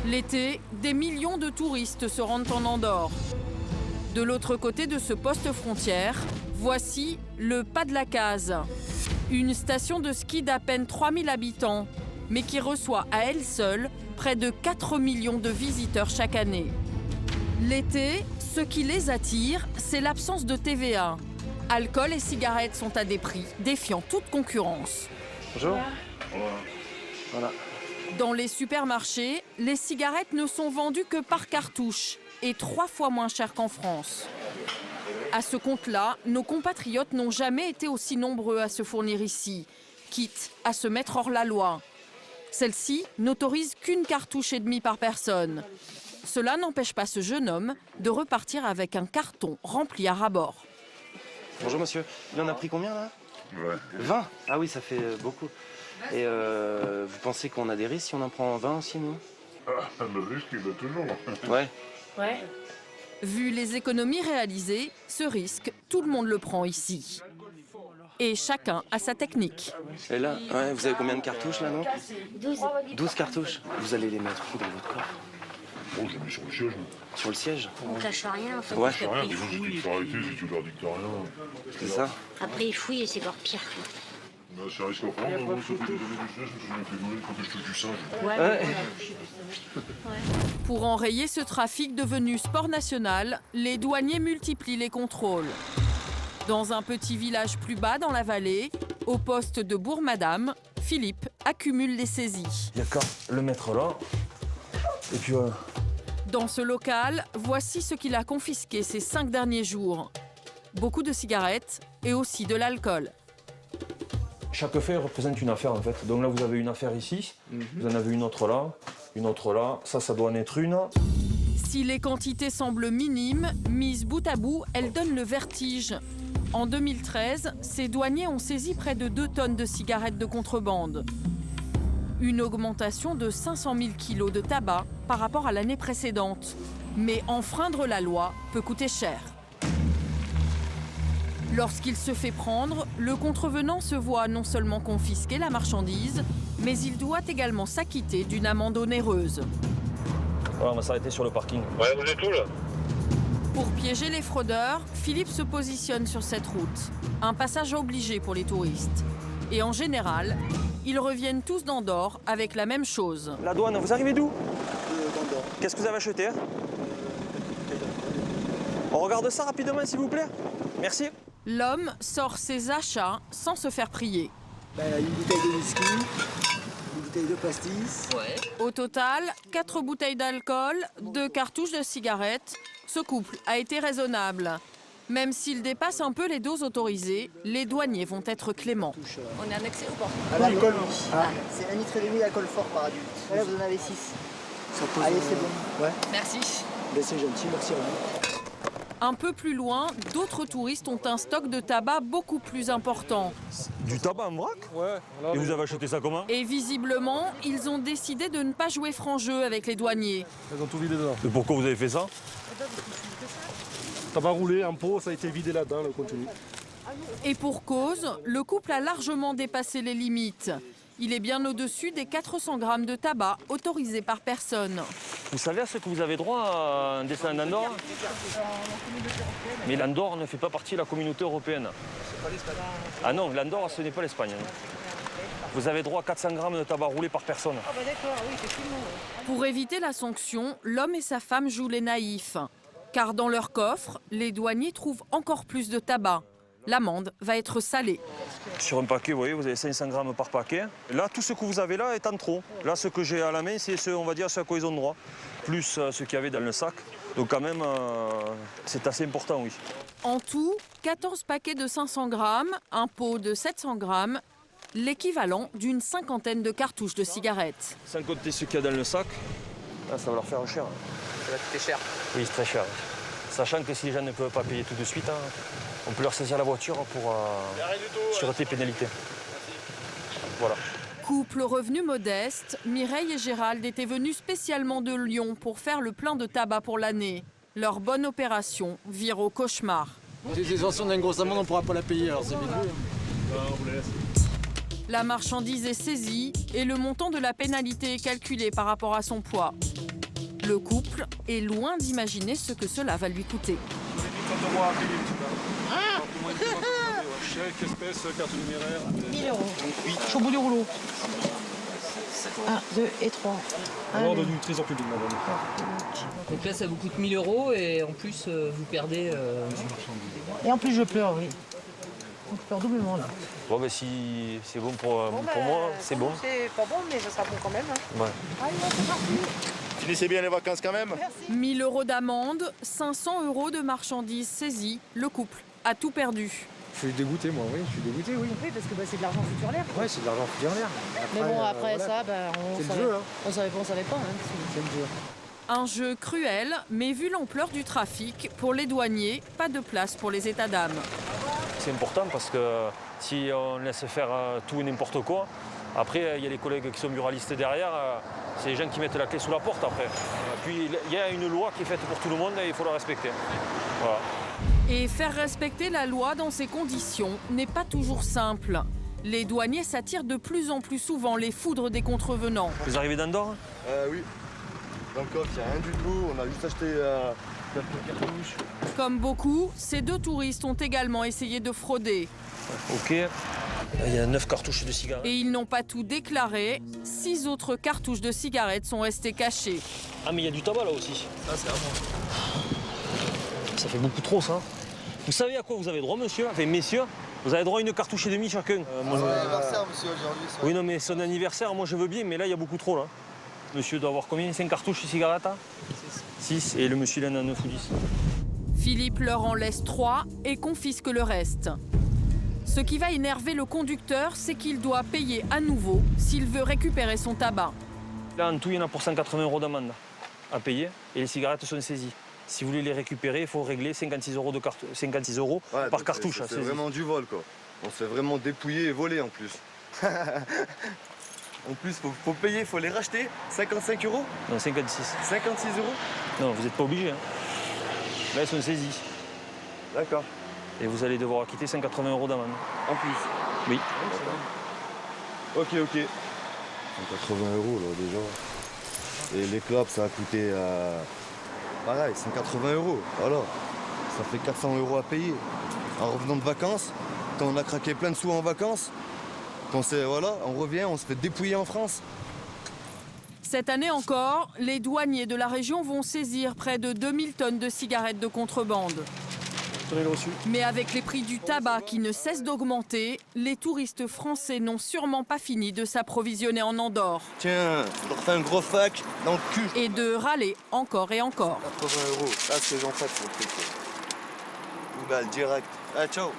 L'été, des millions de touristes se rendent en Andorre. De l'autre côté de ce poste frontière, voici le Pas de la Case. Une station de ski d'à peine 3000 habitants, mais qui reçoit à elle seule près de 4 millions de visiteurs chaque année. L'été, ce qui les attire, c'est l'absence de TVA. Alcool et cigarettes sont à des prix défiant toute concurrence. Bonjour. Voilà. Dans les supermarchés, les cigarettes ne sont vendues que par cartouche et 3 fois moins chères qu'en France. À ce compte-là, nos compatriotes n'ont jamais été aussi nombreux à se fournir ici, quitte à se mettre hors la loi. Celle-ci n'autorise qu'une cartouche et demie par personne. Cela n'empêche pas ce jeune homme de repartir avec un carton rempli à ras-bord. Bonjour monsieur, il en a pris combien là? Ouais. 20? Ah oui, ça fait beaucoup. Et vous pensez qu'on a des risques si on en prend 20 aussi, nous? Ah, le risque, il est toujours. Ouais. Vu les économies réalisées, ce risque, tout le monde le prend ici. Et chacun a sa technique. Et là, ouais, vous avez combien de cartouches là, non? 12. 12 cartouches. Vous allez les mettre où dans votre coffre? Oh, je l'ai mis sur le siège. Sur le siège? On cache rien en fait. Ouais. parce C'est rien, qu'après, dis donc, si tu te fais arrêter, si tu leur dis que t'as rien. C'est ça? après, ils fouillent et c'est encore pire. Bah, c'est un risque à prendre. Moi, ça fait des années que je sais, je me suis fait voler quand je touche du singe. Ouais. Pour enrayer ce trafic devenu sport national, les douaniers multiplient les contrôles. Dans un petit village plus bas dans la vallée, au poste de Bourg-Madame, Philippe accumule les saisies. Il n'y a qu'à le mettre là. Et puis voilà. Dans ce local, voici ce qu'il a confisqué ces 5 derniers jours. Beaucoup de cigarettes et aussi de l'alcool. Chaque fait représente une affaire en fait. Donc là vous avez une affaire ici, vous en avez une autre là, une autre là. Ça doit en être une. Si les quantités semblent minimes, mises bout à bout, elles donnent le vertige. En 2013, ces douaniers ont saisi près de 2 tonnes de cigarettes de contrebande. Une augmentation de 500 000 kilos de tabac par rapport à l'année précédente. Mais enfreindre la loi peut coûter cher. Lorsqu'il se fait prendre, le contrevenant se voit non seulement confisquer la marchandise, mais il doit également s'acquitter d'une amende onéreuse. Voilà, on va s'arrêter sur le parking. Ouais, vous êtes où là? Pour piéger les fraudeurs, Philippe se positionne sur cette route. Un passage obligé pour les touristes. Et en général, ils reviennent tous d'Andorre avec la même chose. La douane, vous arrivez d'où? D'Andorre. Qu'est-ce que vous avez acheté? On regarde ça rapidement s'il vous plaît. Merci. L'homme sort ses achats sans se faire prier. Une bouteille de whisky, une bouteille de pastis. Au total, 4 bouteilles d'alcool, 2 cartouches de cigarettes. Ce couple a été raisonnable. Même s'il dépasse un peu les doses autorisées, les douaniers vont être cléments. On est annexé ou pas? À l'alcool, c'est 1,5 litre d'alcool fort par adulte. Voilà, vous en avez 6. Allez, c'est bon. Ouais. Merci. Ben, c'est gentil, merci à vous. Un peu plus loin, d'autres touristes ont un stock de tabac beaucoup plus important. Du tabac en vrac? Ouais. Et vous avez acheté ça comment? Et visiblement, ils ont décidé de ne pas jouer franc jeu avec les douaniers. Ils ont tout vidé dedans. Et pourquoi vous avez fait ça? Tabac roulé, un pot, ça a été vidé là-dedans, le contenu. Et pour cause, le couple a largement dépassé les limites. Il est bien au-dessus des 400 grammes de tabac autorisés par personne. Vous savez à ce que vous avez droit à un dessin d'Andorre? Mais l'Andorre ne fait pas partie de la communauté européenne. Ah non, l'Andorre, ce n'est pas l'Espagne. Vous avez droit à 400 grammes de tabac roulé par personne. Pour éviter la sanction, l'homme et sa femme jouent les naïfs. Car dans leur coffre, les douaniers trouvent encore plus de tabac. L'amende va être salée. Sur un paquet, vous voyez, vous avez 500 grammes par paquet. Là, tout ce que vous avez là est en trop. Là, ce que j'ai à la main, c'est ce, on va dire, ce à quoi ils ont droit. Plus ce qu'il y avait dans le sac. Donc quand même, c'est assez important, oui. En tout, 14 paquets de 500 grammes, un pot de 700 grammes, l'équivalent d'une 50aine de cartouches de cigarettes. Sans compter ce qu'il y a dans le sac, là, ça va leur faire cher. Ça va coûter cher. Oui, c'est très cher. Sachant que si les gens ne peuvent pas payer tout de suite, on peut leur saisir la voiture pour sûreté pénalité. Voilà. Couple revenu modeste, Mireille et Gérald étaient venus spécialement de Lyon pour faire le plein de tabac pour l'année. Leur bonne opération vire au cauchemar. Si on a une grosse amende, on ne pourra pas la payer, alors c'est vite vu. La marchandise est saisie et le montant de la pénalité est calculé par rapport à son poids. Le couple est loin d'imaginer ce que cela va lui coûter. Chèque, espèce, carte numéraire. 1000 euros. Je suis au bout du rouleau. 1, 2 et 3. L'ordre du trésor public, madame. Donc là, ça vous coûte 1000 euros et en plus, vous perdez... Et en plus, je pleure, oui. Je pleure doublement, là. Bon, ben, si c'est bon pour moi, c'est bon. C'est pas bon, mais ça sera bon quand même. Ouais. Allez, c'est parti. Finissez bien les vacances quand même. 1 000 euros d'amende, 500 euros de marchandises saisies. Le couple a tout perdu. Je suis dégoûté, moi, oui. Je suis dégoûté, oui. Oui, parce que c'est de l'argent foutu en l'air. Ouais, c'est de l'argent foutu en l'air. Mais bon, après voilà. ça, C'est on le savait, jeu, hein. on savait pas. Hein, C'est le jeu. Un jeu cruel, mais vu l'ampleur du trafic, pour les douaniers, pas de place pour les états d'âme. C'est important parce que si on laisse faire tout et n'importe quoi, après, il y a les collègues qui sont muralistes derrière, c'est les gens qui mettent la clé sous la porte après. Puis il y a une loi qui est faite pour tout le monde et il faut la respecter. Voilà. Et faire respecter la loi dans ces conditions n'est pas toujours simple. Les douaniers s'attirent de plus en plus souvent les foudres des contrevenants. Vous arrivez d'Andorre? Oui. Dans le coffre, il n'y a rien du tout. On a juste acheté quelques cartouches. Comme beaucoup, ces deux touristes ont également essayé de frauder. Ok. Il y a 9 cartouches de cigarettes. Et ils n'ont pas tout déclaré. 6 autres cartouches de cigarettes sont restées cachées. Ah, mais il y a du tabac là aussi. Ça, c'est à moi. Ça fait beaucoup trop, ça. Vous savez à quoi vous avez droit, monsieur? Enfin, messieurs, vous avez droit à une cartouche et demie chacun. Mon anniversaire, monsieur, aujourd'hui. Oui, non, mais son anniversaire, moi je veux bien, mais là, il y a beaucoup trop, là. Monsieur doit avoir combien? 5 cartouches de cigarettes? 6. Et le monsieur, il en a 9 ou 10. Philippe leur en laisse 3 et confisque le reste. Ce qui va énerver le conducteur, c'est qu'il doit payer à nouveau s'il veut récupérer son tabac. Là, en tout, il y en a pour 180 euros d'amende à payer et les cigarettes sont saisies. Si vous voulez les récupérer, il faut régler 56 euros par cartouche. C'est vraiment du vol, quoi. On se fait vraiment dépouiller et voler en plus. En plus, faut payer, faut les racheter. 55 euros? Non, 56. 56 euros? Non, vous n'êtes pas obligé. Hein. Là, elles sont saisies. D'accord. Et vous allez devoir acquitter 180 euros d'amende. En plus? Oui. Ok. 180 euros, là, déjà. Et les clopes, ça a coûté... pareil, 180 euros. Voilà. Ça fait 400 euros à payer. En revenant de vacances, quand on a craqué plein de sous en vacances, on revient, on se fait dépouiller en France. Cette année encore, les douaniers de la région vont saisir près de 2000 tonnes de cigarettes de contrebande. Tenez le reçu. Mais avec les prix du tabac qui ne cessent d'augmenter, les touristes français n'ont sûrement pas fini de s'approvisionner en Andorre. Tiens, je leur fais un gros fac dans le cul. Et de râler encore et encore. 80 euros, là c'est j'en fais, c'est le truc. Une balle direct. Ah, ciao.